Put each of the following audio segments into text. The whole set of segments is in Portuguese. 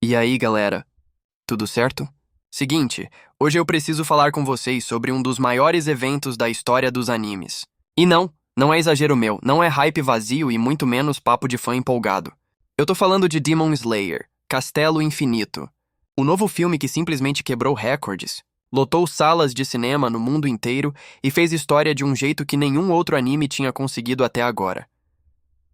E aí, galera? Tudo certo? Seguinte, hoje eu preciso falar com vocês sobre um dos maiores eventos da história dos animes. E não é exagero meu, não é hype vazio e muito menos papo de fã empolgado. Eu tô falando de Demon Slayer, Castelo Infinito. O novo filme que simplesmente quebrou recordes, lotou salas de cinema no mundo inteiro e fez história de um jeito que nenhum outro anime tinha conseguido até agora.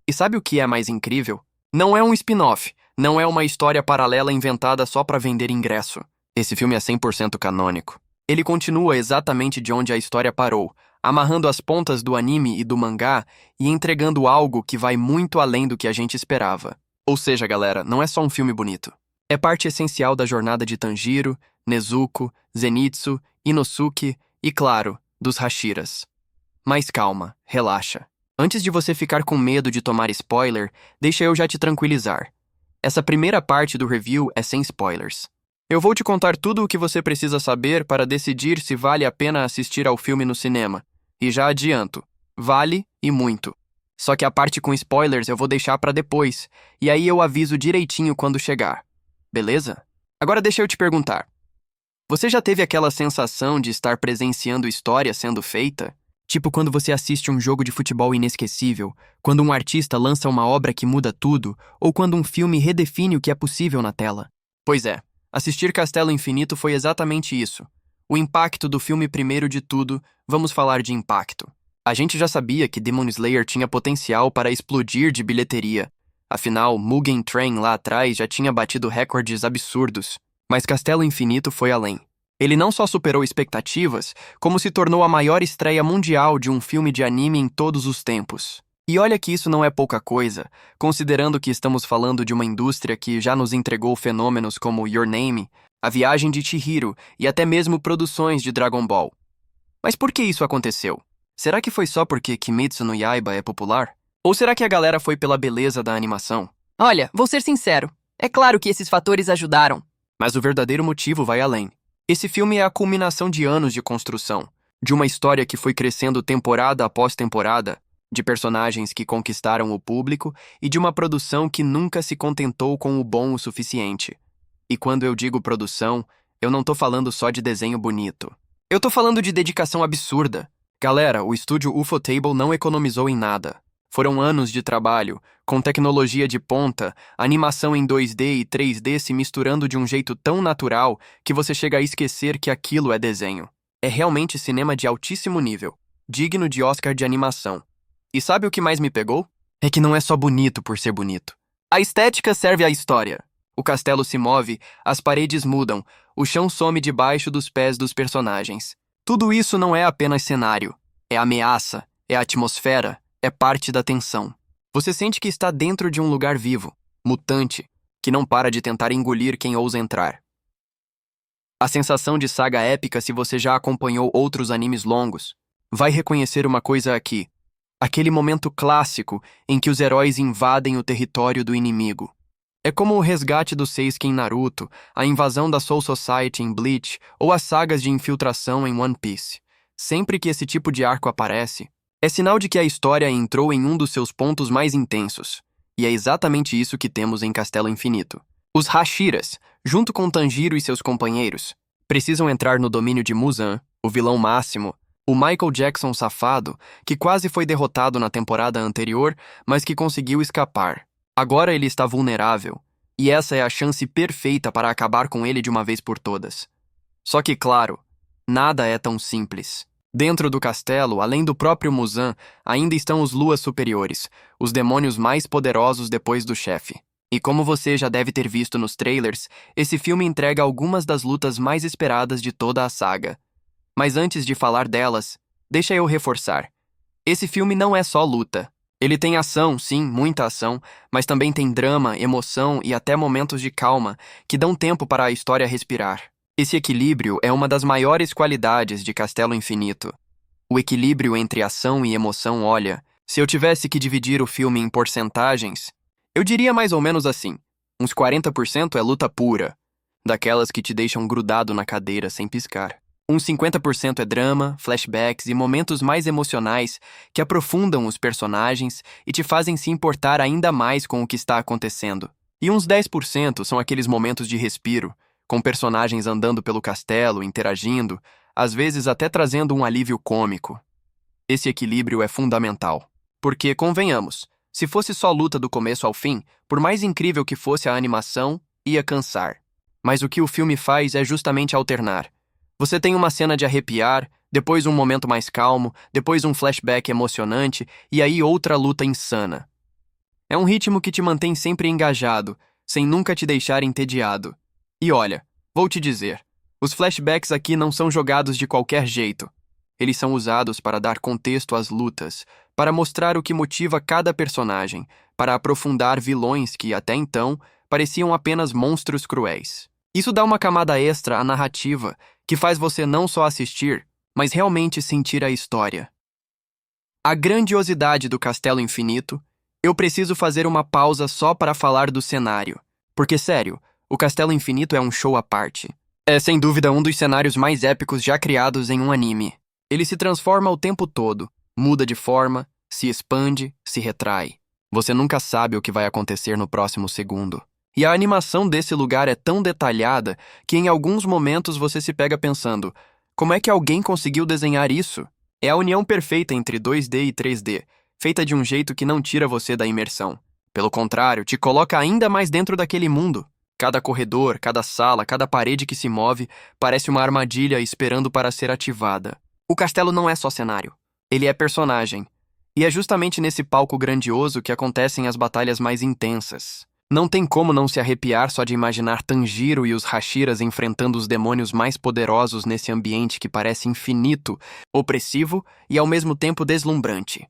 E sabe o que é mais incrível? Não é um spin-off, não é uma história paralela inventada só pra vender ingresso. Esse filme é 100% canônico. Ele continua exatamente de onde a história parou, amarrando as pontas do anime e do mangá e entregando algo que vai muito além do que a gente esperava. Ou seja, galera, não é só um filme bonito. É parte essencial da jornada de Tanjiro, Nezuko, Zenitsu, Inosuke e, claro, dos Hashiras. Mas calma, relaxa. Antes de você ficar com medo de tomar spoiler, deixa eu já te tranquilizar. Essa primeira parte do review é sem spoilers. Eu vou te contar tudo o que você precisa saber para decidir se vale a pena assistir ao filme no cinema. E já adianto, vale e muito. Só que a parte com spoilers eu vou deixar para depois, e aí eu aviso direitinho quando chegar. Beleza? Agora deixa eu te perguntar. Você já teve aquela sensação de estar presenciando história sendo feita? Tipo quando você assiste um jogo de futebol inesquecível, quando um artista lança uma obra que muda tudo, ou quando um filme redefine o que é possível na tela. Pois é, assistir Castelo Infinito foi exatamente isso. O impacto do filme primeiro de tudo, vamos falar de impacto. A gente já sabia que Demon Slayer tinha potencial para explodir de bilheteria. Afinal, Mugen Train lá atrás já tinha batido recordes absurdos. Mas Castelo Infinito foi além. Ele não só superou expectativas, como se tornou a maior estreia mundial de um filme de anime em todos os tempos. E olha que isso não é pouca coisa, considerando que estamos falando de uma indústria que já nos entregou fenômenos como Your Name, A Viagem de Chihiro e até mesmo produções de Dragon Ball. Mas por que isso aconteceu? Será que foi só porque Kimetsu no Yaiba é popular? Ou será que a galera foi pela beleza da animação? Olha, vou ser sincero. É claro que esses fatores ajudaram. Mas o verdadeiro motivo vai além. Esse filme é a culminação de anos de construção, de uma história que foi crescendo temporada após temporada, de personagens que conquistaram o público e de uma produção que nunca se contentou com o bom o suficiente. E quando eu digo produção, eu não tô falando só de desenho bonito. Eu tô falando de dedicação absurda. Galera, o estúdio Ufotable não economizou em nada. Foram anos de trabalho, com tecnologia de ponta, animação em 2D e 3D se misturando de um jeito tão natural que você chega a esquecer que aquilo é desenho. É realmente cinema de altíssimo nível, digno de Oscar de animação. E sabe o que mais me pegou? É que não é só bonito por ser bonito. A estética serve à história. O castelo se move, as paredes mudam, o chão some debaixo dos pés dos personagens. Tudo isso não é apenas cenário, é ameaça, é atmosfera, é parte da tensão. Você sente que está dentro de um lugar vivo, mutante, que não para de tentar engolir quem ousa entrar. A sensação de saga épica, se você já acompanhou outros animes longos, vai reconhecer uma coisa aqui. Aquele momento clássico em que os heróis invadem o território do inimigo. É como o resgate do Sasuke em Naruto, a invasão da Soul Society em Bleach ou as sagas de infiltração em One Piece. Sempre que esse tipo de arco aparece, é sinal de que a história entrou em um dos seus pontos mais intensos. E é exatamente isso que temos em Castelo Infinito. Os Hashiras, junto com Tanjiro e seus companheiros, precisam entrar no domínio de Muzan, o vilão máximo, o Michael Jackson safado, que quase foi derrotado na temporada anterior, mas que conseguiu escapar. Agora ele está vulnerável, e essa é a chance perfeita para acabar com ele de uma vez por todas. Só que, claro, nada é tão simples. Dentro do castelo, além do próprio Muzan, ainda estão os Luas Superiores, os demônios mais poderosos depois do chefe. E como você já deve ter visto nos trailers, esse filme entrega algumas das lutas mais esperadas de toda a saga. Mas antes de falar delas, deixa eu reforçar. Esse filme não é só luta. Ele tem ação, sim, muita ação, mas também tem drama, emoção e até momentos de calma, que dão tempo para a história respirar. Esse equilíbrio é uma das maiores qualidades de Castelo Infinito. O equilíbrio entre ação e emoção, olha, se eu tivesse que dividir o filme em porcentagens, eu diria mais ou menos assim, uns 40% é luta pura, daquelas que te deixam grudado na cadeira sem piscar. Uns 50% é drama, flashbacks e momentos mais emocionais que aprofundam os personagens e te fazem se importar ainda mais com o que está acontecendo. E uns 10% são aqueles momentos de respiro, com personagens andando pelo castelo, interagindo, às vezes até trazendo um alívio cômico. Esse equilíbrio é fundamental. Porque, convenhamos, se fosse só luta do começo ao fim, por mais incrível que fosse a animação, ia cansar. Mas o que o filme faz é justamente alternar. Você tem uma cena de arrepiar, depois um momento mais calmo, depois um flashback emocionante e aí outra luta insana. É um ritmo que te mantém sempre engajado, sem nunca te deixar entediado. E olha, vou te dizer, os flashbacks aqui não são jogados de qualquer jeito. Eles são usados para dar contexto às lutas, para mostrar o que motiva cada personagem, para aprofundar vilões que, até então, pareciam apenas monstros cruéis. Isso dá uma camada extra à narrativa, que faz você não só assistir, mas realmente sentir a história. A grandiosidade do Castelo Infinito, eu preciso fazer uma pausa só para falar do cenário. Porque, sério, o Castelo Infinito é um show à parte. É, sem dúvida, um dos cenários mais épicos já criados em um anime. Ele se transforma o tempo todo, muda de forma, se expande, se retrai. Você nunca sabe o que vai acontecer no próximo segundo. E a animação desse lugar é tão detalhada que em alguns momentos você se pega pensando: como é que alguém conseguiu desenhar isso? É a união perfeita entre 2D e 3D, feita de um jeito que não tira você da imersão. Pelo contrário, te coloca ainda mais dentro daquele mundo. Cada corredor, cada sala, cada parede que se move parece uma armadilha esperando para ser ativada. O castelo não é só cenário, ele é personagem. E é justamente nesse palco grandioso que acontecem as batalhas mais intensas. Não tem como não se arrepiar só de imaginar Tanjiro e os Hashiras enfrentando os demônios mais poderosos nesse ambiente que parece infinito, opressivo e ao mesmo tempo deslumbrante.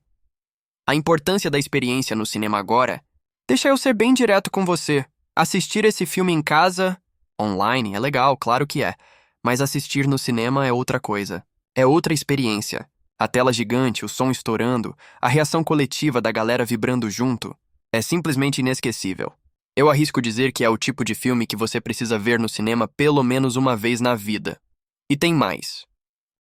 A importância da experiência no cinema agora, deixa eu ser bem direto com você. Assistir esse filme em casa, online, é legal, claro que é, mas assistir no cinema é outra coisa. É outra experiência. A tela gigante, o som estourando, a reação coletiva da galera vibrando junto, é simplesmente inesquecível. Eu arrisco dizer que é o tipo de filme que você precisa ver no cinema pelo menos uma vez na vida. E tem mais.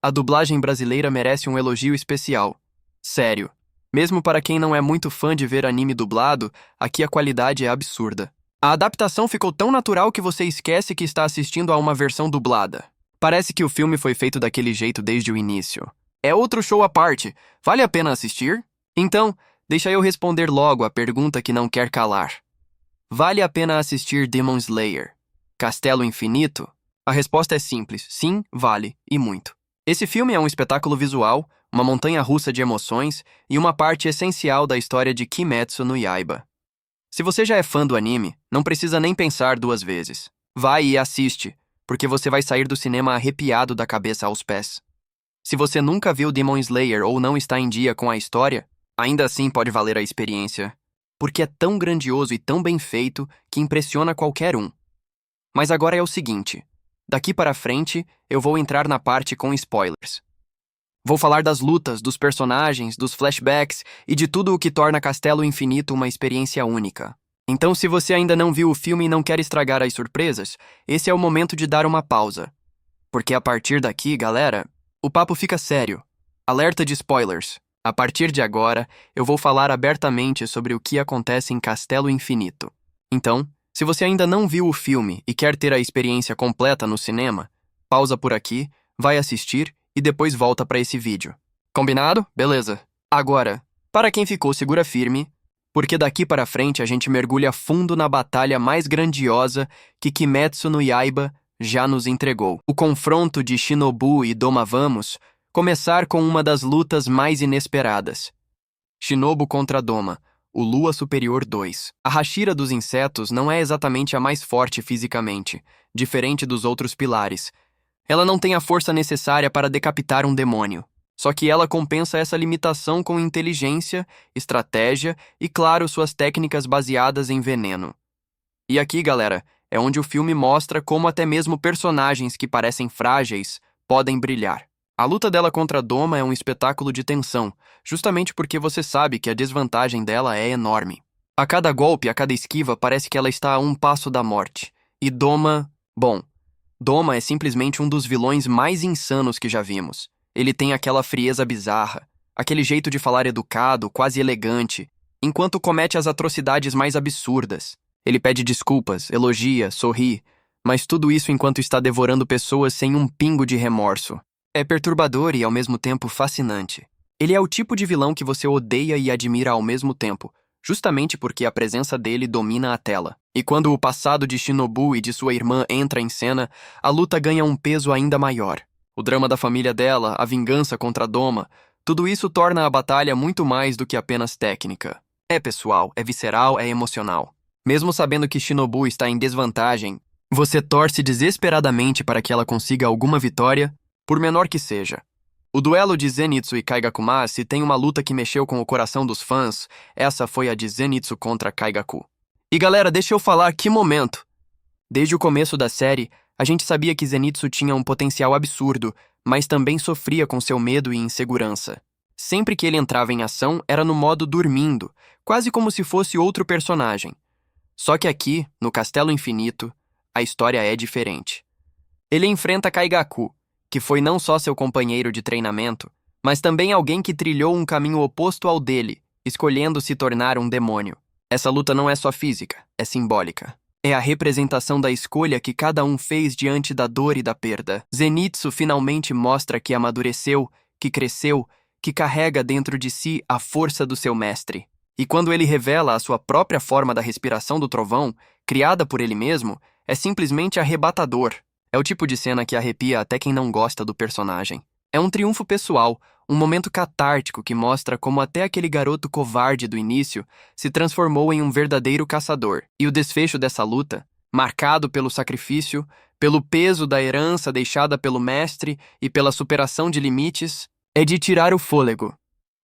A dublagem brasileira merece um elogio especial. Sério. Mesmo para quem não é muito fã de ver anime dublado, aqui a qualidade é absurda. A adaptação ficou tão natural que você esquece que está assistindo a uma versão dublada. Parece que o filme foi feito daquele jeito desde o início. É outro show à parte. Vale a pena assistir? Então, deixa eu responder logo a pergunta que não quer calar. Vale a pena assistir Demon Slayer? Castelo Infinito? A resposta é simples. Sim, vale, e muito. Esse filme é um espetáculo visual, uma montanha-russa de emoções e uma parte essencial da história de Kimetsu no Yaiba. Se você já é fã do anime, não precisa nem pensar duas vezes. Vai e assiste, porque você vai sair do cinema arrepiado da cabeça aos pés. Se você nunca viu Demon Slayer ou não está em dia com a história, ainda assim pode valer a experiência, porque é tão grandioso e tão bem feito que impressiona qualquer um. Mas agora é o seguinte, daqui para frente eu vou entrar na parte com spoilers. Vou falar das lutas, dos personagens, dos flashbacks e de tudo o que torna Castelo Infinito uma experiência única. Então, se você ainda não viu o filme e não quer estragar as surpresas, esse é o momento de dar uma pausa. Porque a partir daqui, galera, o papo fica sério. Alerta de spoilers. A partir de agora, eu vou falar abertamente sobre o que acontece em Castelo Infinito. Então, se você ainda não viu o filme e quer ter a experiência completa no cinema, pausa por aqui, vai assistir e depois volta para esse vídeo. Combinado? Beleza. Agora, para quem ficou, segura firme, porque daqui para frente a gente mergulha fundo na batalha mais grandiosa que Kimetsu no Yaiba já nos entregou. O confronto de Shinobu e Doma. Vamos começar com uma das lutas mais inesperadas. Shinobu contra Doma, o Lua Superior 2. A Hashira dos insetos não é exatamente a mais forte fisicamente, diferente dos outros pilares. Ela não tem a força necessária para decapitar um demônio. Só que ela compensa essa limitação com inteligência, estratégia e, claro, suas técnicas baseadas em veneno. E aqui, galera, é onde o filme mostra como até mesmo personagens que parecem frágeis podem brilhar. A luta dela contra Doma é um espetáculo de tensão, justamente porque você sabe que a desvantagem dela é enorme. A cada golpe, a cada esquiva, parece que ela está a um passo da morte. E Doma... Bom, Doma é simplesmente um dos vilões mais insanos que já vimos. Ele tem aquela frieza bizarra, aquele jeito de falar educado, quase elegante, enquanto comete as atrocidades mais absurdas. Ele pede desculpas, elogia, sorri, mas tudo isso enquanto está devorando pessoas sem um pingo de remorso. É perturbador e ao mesmo tempo fascinante. Ele é o tipo de vilão que você odeia e admira ao mesmo tempo, justamente porque a presença dele domina a tela. E quando o passado de Shinobu e de sua irmã entra em cena, a luta ganha um peso ainda maior. O drama da família dela, a vingança contra Doma, tudo isso torna a batalha muito mais do que apenas técnica. É pessoal, é visceral, é emocional. Mesmo sabendo que Shinobu está em desvantagem, você torce desesperadamente para que ela consiga alguma vitória, por menor que seja. O duelo de Zenitsu e Kaigaku, se tem uma luta que mexeu com o coração dos fãs, essa foi a de Zenitsu contra Kaigaku. E galera, deixa eu falar que momento! Desde o começo da série, a gente sabia que Zenitsu tinha um potencial absurdo, mas também sofria com seu medo e insegurança. Sempre que ele entrava em ação, era no modo dormindo, quase como se fosse outro personagem. Só que aqui, no Castelo Infinito, a história é diferente. Ele enfrenta Kaigaku, que foi não só seu companheiro de treinamento, mas também alguém que trilhou um caminho oposto ao dele, escolhendo se tornar um demônio. Essa luta não é só física, é simbólica. É a representação da escolha que cada um fez diante da dor e da perda. Zenitsu finalmente mostra que amadureceu, que cresceu, que carrega dentro de si a força do seu mestre. E quando ele revela a sua própria forma da respiração do trovão, criada por ele mesmo, é simplesmente arrebatador. É o tipo de cena que arrepia até quem não gosta do personagem. É um triunfo pessoal, um momento catártico que mostra como até aquele garoto covarde do início se transformou em um verdadeiro caçador. E o desfecho dessa luta, marcado pelo sacrifício, pelo peso da herança deixada pelo mestre e pela superação de limites, é de tirar o fôlego.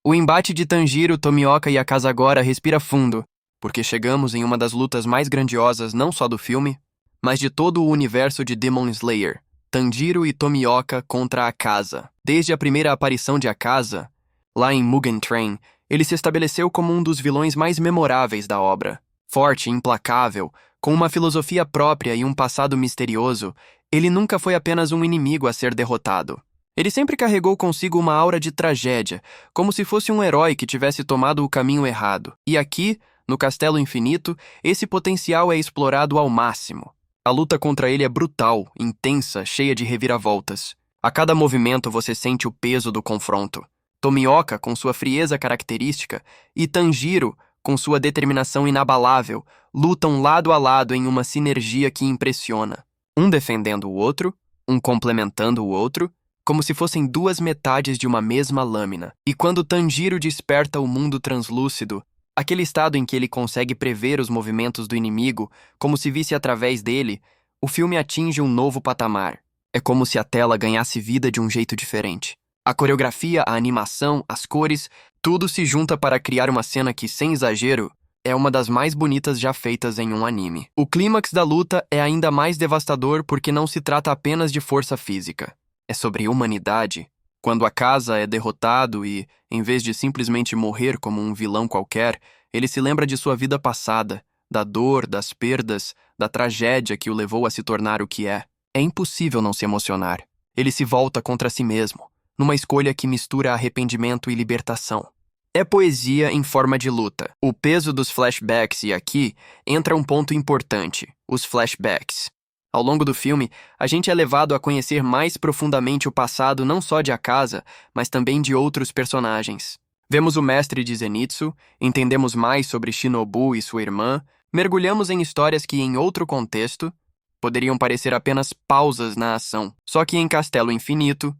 O embate de Tanjiro, Tomioka e Akazagora respira fundo, porque chegamos em uma das lutas mais grandiosas não só do filme, mas de todo o universo de Demon Slayer. Tanjiro e Tomioka contra Akaza. Desde a primeira aparição de Akaza, lá em Mugen Train, ele se estabeleceu como um dos vilões mais memoráveis da obra. Forte e implacável, com uma filosofia própria e um passado misterioso, ele nunca foi apenas um inimigo a ser derrotado. Ele sempre carregou consigo uma aura de tragédia, como se fosse um herói que tivesse tomado o caminho errado. E aqui, no Castelo Infinito, esse potencial é explorado ao máximo. A luta contra ele é brutal, intensa, cheia de reviravoltas. A cada movimento você sente o peso do confronto. Tomioka, com sua frieza característica, e Tanjiro, com sua determinação inabalável, lutam lado a lado em uma sinergia que impressiona. Um defendendo o outro, um complementando o outro, como se fossem duas metades de uma mesma lâmina. E quando Tanjiro desperta o mundo translúcido, aquele estado em que ele consegue prever os movimentos do inimigo, como se visse através dele, o filme atinge um novo patamar. É como se a tela ganhasse vida de um jeito diferente. A coreografia, a animação, as cores, tudo se junta para criar uma cena que, sem exagero, é uma das mais bonitas já feitas em um anime. O clímax da luta é ainda mais devastador porque não se trata apenas de força física. É sobre humanidade. Quando Akaza é derrotado e, em vez de simplesmente morrer como um vilão qualquer, ele se lembra de sua vida passada, da dor, das perdas, da tragédia que o levou a se tornar o que é. É impossível não se emocionar. Ele se volta contra si mesmo, numa escolha que mistura arrependimento e libertação. É poesia em forma de luta. O peso dos flashbacks e aqui entra um ponto importante, os flashbacks. Ao longo do filme, a gente é levado a conhecer mais profundamente o passado não só de Akaza, mas também de outros personagens. Vemos o mestre de Zenitsu, entendemos mais sobre Shinobu e sua irmã, mergulhamos em histórias que, em outro contexto, poderiam parecer apenas pausas na ação. Só que em Castelo Infinito,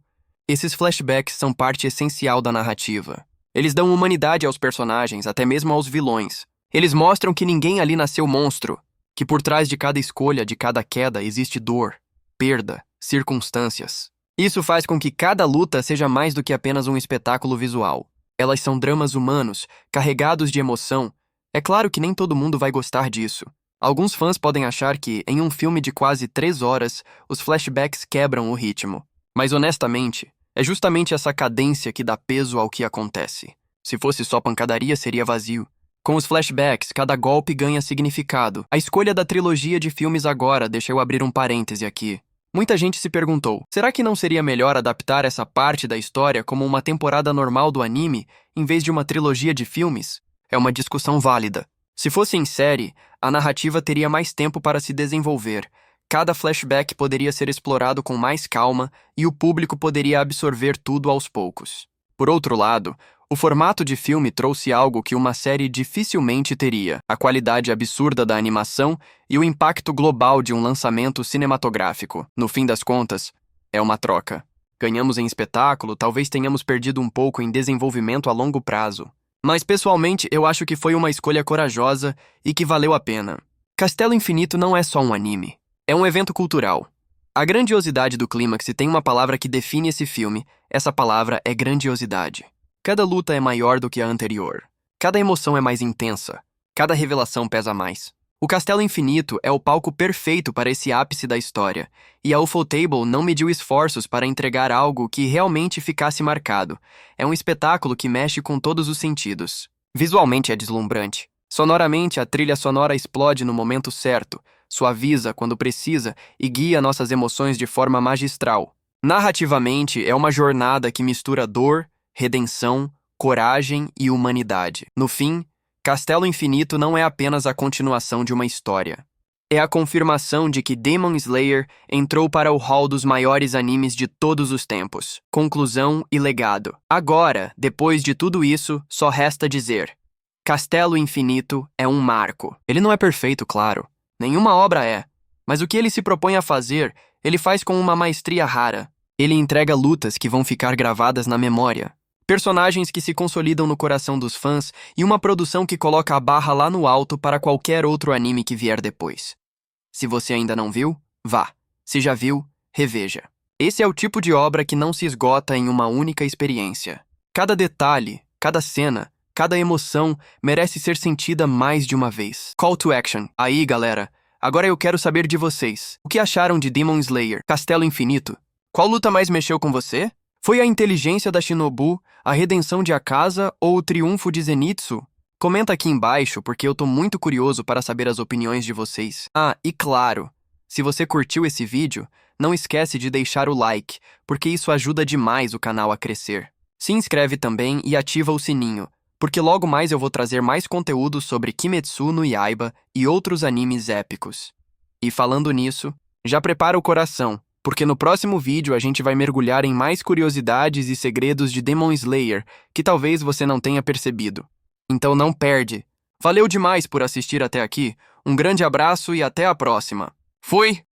esses flashbacks são parte essencial da narrativa. Eles dão humanidade aos personagens, até mesmo aos vilões. Eles mostram que ninguém ali nasceu monstro, que por trás de cada escolha, de cada queda, existe dor, perda, circunstâncias. Isso faz com que cada luta seja mais do que apenas um espetáculo visual. Elas são dramas humanos, carregados de emoção. É claro que nem todo mundo vai gostar disso. Alguns fãs podem achar que, em um filme de quase 3 horas, os flashbacks quebram o ritmo. Mas, honestamente, é justamente essa cadência que dá peso ao que acontece. Se fosse só pancadaria, seria vazio. Com os flashbacks, cada golpe ganha significado. A escolha da trilogia de filmes agora, deixa eu abrir um parêntese aqui. Muita gente se perguntou, será que não seria melhor adaptar essa parte da história como uma temporada normal do anime, em vez de uma trilogia de filmes? É uma discussão válida. Se fosse em série, a narrativa teria mais tempo para se desenvolver. Cada flashback poderia ser explorado com mais calma e o público poderia absorver tudo aos poucos. Por outro lado, o formato de filme trouxe algo que uma série dificilmente teria: a qualidade absurda da animação e o impacto global de um lançamento cinematográfico. No fim das contas, é uma troca. Ganhamos em espetáculo, talvez tenhamos perdido um pouco em desenvolvimento a longo prazo. Mas, pessoalmente, eu acho que foi uma escolha corajosa e que valeu a pena. Castelo Infinito não é só um anime. É um evento cultural. A grandiosidade do clímax tem uma palavra que define esse filme. Essa palavra é grandiosidade. Cada luta é maior do que a anterior. Cada emoção é mais intensa. Cada revelação pesa mais. O Castelo Infinito é o palco perfeito para esse ápice da história, e a Ufotable não mediu esforços para entregar algo que realmente ficasse marcado. É um espetáculo que mexe com todos os sentidos. Visualmente é deslumbrante. Sonoramente, a trilha sonora explode no momento certo, suaviza quando precisa e guia nossas emoções de forma magistral. Narrativamente, é uma jornada que mistura dor, redenção, coragem e humanidade. No fim, Castelo Infinito não é apenas a continuação de uma história. É a confirmação de que Demon Slayer entrou para o hall dos maiores animes de todos os tempos. Conclusão e legado. Agora, depois de tudo isso, só resta dizer: Castelo Infinito é um marco. Ele não é perfeito, claro. Nenhuma obra é. Mas o que ele se propõe a fazer, ele faz com uma maestria rara. Ele entrega lutas que vão ficar gravadas na memória. Personagens que se consolidam no coração dos fãs e uma produção que coloca a barra lá no alto para qualquer outro anime que vier depois. Se você ainda não viu, vá. Se já viu, reveja. Esse é o tipo de obra que não se esgota em uma única experiência. Cada detalhe, cada cena, cada emoção merece ser sentida mais de uma vez. Call to action. Aí, galera, agora eu quero saber de vocês. O que acharam de Demon Slayer, Castelo Infinito? Qual luta mais mexeu com você? Foi a inteligência da Shinobu, a redenção de Akaza ou o triunfo de Zenitsu? Comenta aqui embaixo, porque eu tô muito curioso para saber as opiniões de vocês. Ah, e claro, se você curtiu esse vídeo, não esquece de deixar o like, porque isso ajuda demais o canal a crescer. Se inscreve também e ativa o sininho, porque logo mais eu vou trazer mais conteúdo sobre Kimetsu no Yaiba e outros animes épicos. E falando nisso, já prepara o coração, porque no próximo vídeo a gente vai mergulhar em mais curiosidades e segredos de Demon Slayer que talvez você não tenha percebido. Então não perde. Valeu demais por assistir até aqui, um grande abraço e até a próxima. Fui!